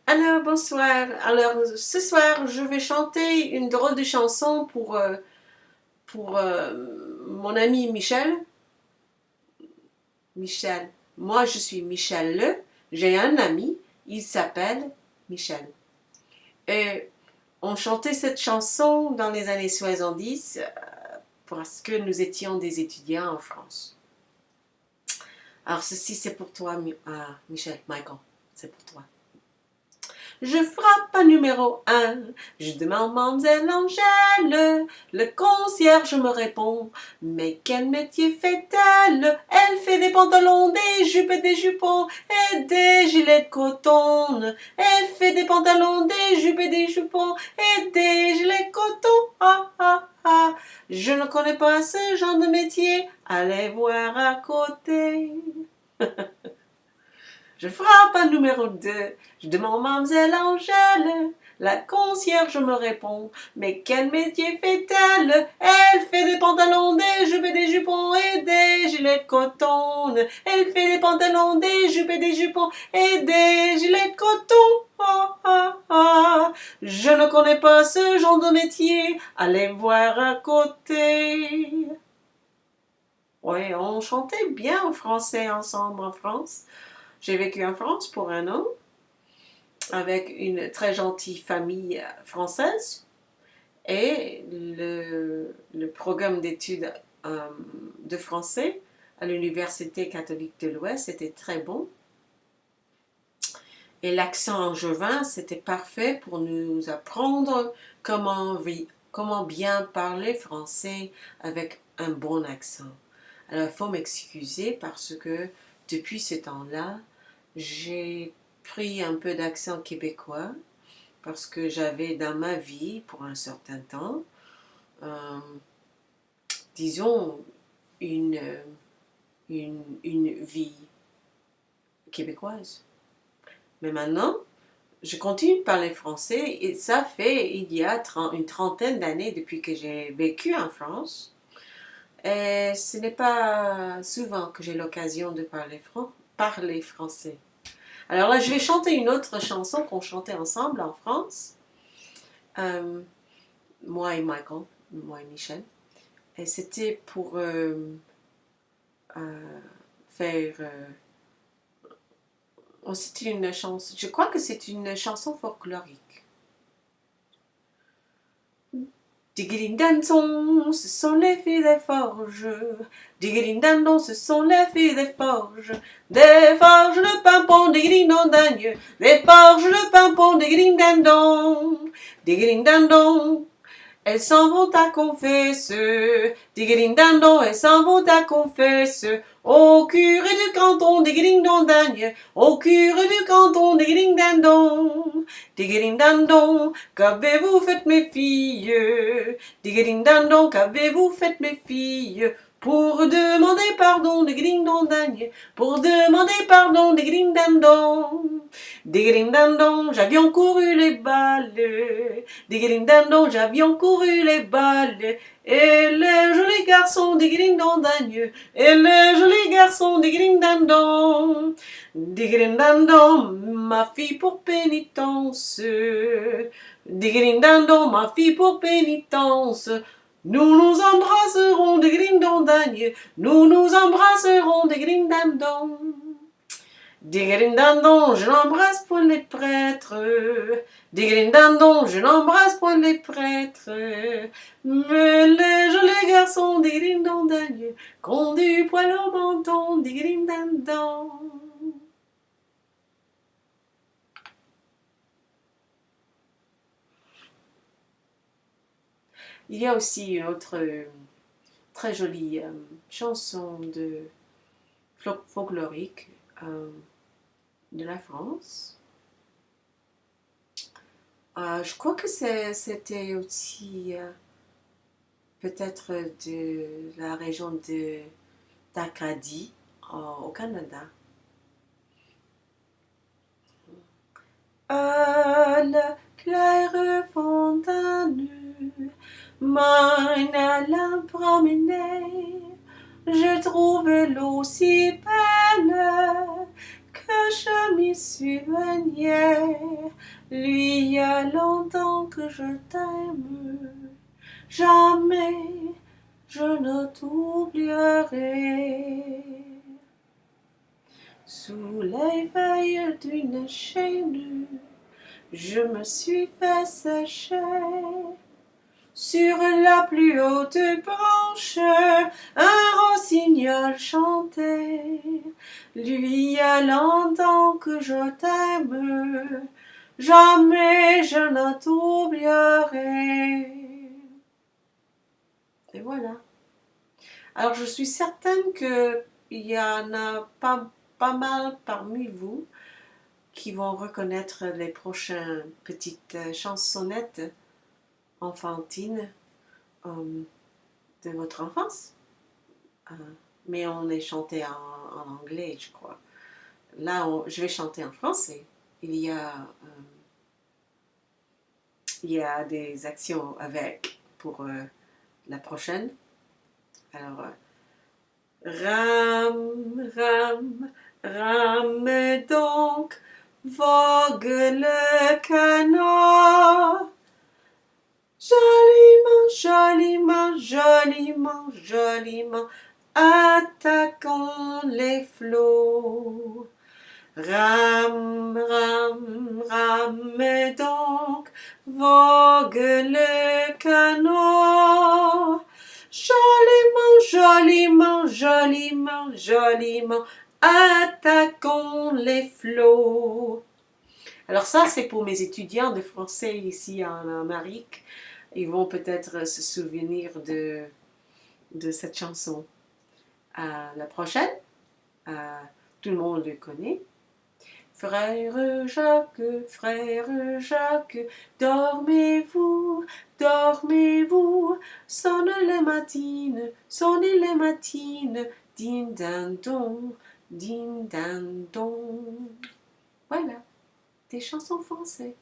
Alors, bonsoir. Alors, ce soir, je vais chanter une drôle de chanson pour mon ami Michel. Michel. Moi, je suis Michel Le. J'ai un ami, il s'appelle Michel. Et on chantait cette chanson dans les années 70 parce que nous étions des étudiants en France. Alors, ceci, c'est pour toi, Michel, Michael. C'est pour toi. Je frappe à numéro 1, je demande mademoiselle Angèle, le concierge me répond, mais quel métier fait-elle? Elle fait des pantalons, des jupes et des jupons, et des gilets de coton. Elle fait des pantalons, des jupes et des jupons, et des gilets de coton. Ah, ah, ah. Je ne connais pas ce genre de métier, allez voir à côté. Je frappe à numéro 2, je demande mademoiselle Angèle. La concierge me répond, mais quel métier fait-elle? Elle fait des pantalons, des jupes et des jupons et des gilets de coton. Elle fait des pantalons, des jupes et des jupons et des gilets de coton. Ah, ah, ah. Je ne connais pas ce genre de métier, allez voir à côté. Oui, on chantait bien en français ensemble en France. J'ai vécu en France pour un an avec une très gentille famille française et le programme d'études de français à l'Université catholique de l'Ouest était très bon. Et l'accent angevin, c'était parfait pour nous apprendre comment bien parler français avec un bon accent. Alors, il faut m'excuser parce que depuis ce temps-là, j'ai pris un peu d'accent québécois parce que j'avais dans ma vie, pour un certain temps, euh, disons, une, une vie québécoise. Mais maintenant, je continue de parler français et ça fait il y a une trentaine d'années depuis que j'ai vécu en France. Et ce n'est pas souvent que j'ai l'occasion de parler français. Alors là, je vais chanter une autre chanson qu'on chantait ensemble en France. Euh, moi et Michael, moi et Michel. Et c'était pour faire... c'était une chanson... Je crois que c'est une chanson folklorique. Digidindandon, ce sont les filles des forges. Digidindandon, ce sont les filles des forges. Des forges de pimpon, digidindondagne. Des forges de pimpon, digidindandon. Digidindandon. Elles s'en vont à confesser, digidindandon, elles s'en vont à confesser, au curé du canton, digidindondagne, au curé du canton, digidindandon, digidindandon, qu'avez-vous fait mes filles, digidindandon, qu'avez-vous fait mes filles, pour demander pardon, digidindondagne, pour demander pardon, digidindandon. Digidindandon, j'avions couru les balles. Digidindandon, j'avions couru les balles. Et le joli garçon, digidindondagne. Et le joli garçon, digidindandon. Digidindandon, ma fille pour pénitence. Digidindandon, ma fille pour pénitence. Nous nous embrasserons, digidindondagne. Nous nous embrasserons, digidindandon. Digidindandon, je n'embrasse point les prêtres. Digidindandon, je n'embrasse point les prêtres. Mais les jolis garçons, digidindondagne, qu'ont du poil au menton, digidindandon. Il y a aussi une autre très jolie chanson de folklorique de la France. Je crois que c'était aussi peut-être de la région d'Acadie au Canada. À la claire fontaine, m'en allant promener, je trouvais l'eau si belle que je m'y m'y souvenir. Lui, il y a longtemps que je t'aime. Jamais je ne t'oublierai. Sous les feuilles d'une chêne, je me suis fait sécher. Sur la plus haute branche, un rossignol chantait. Lui, il y a longtemps que je t'aime, jamais je ne t'oublierai. Et voilà. Alors, je suis certaine qu'il y en a pas mal parmi vous qui vont reconnaître les prochaines petites chansonnettes enfantines de votre enfance. Mais on est chanté en anglais, je crois. Là, je vais chanter en français. Il y a des actions avec pour la prochaine. Alors, rame, rame, rame donc, vogue le canot. Joliment, joliment, joliment, joliment, attaquons les flots. Rame, rame, rame donc, vogue le canot. Joliment, joliment, joliment, joliment, attaquons les flots. Alors ça, c'est pour mes étudiants de français ici en Amérique. Ils vont peut-être se souvenir de cette chanson. La prochaine, tout le monde le connaît. Frère Jacques, dormez-vous, dormez-vous, sonne les matines, din din don, din din don. Voilà, des chansons françaises.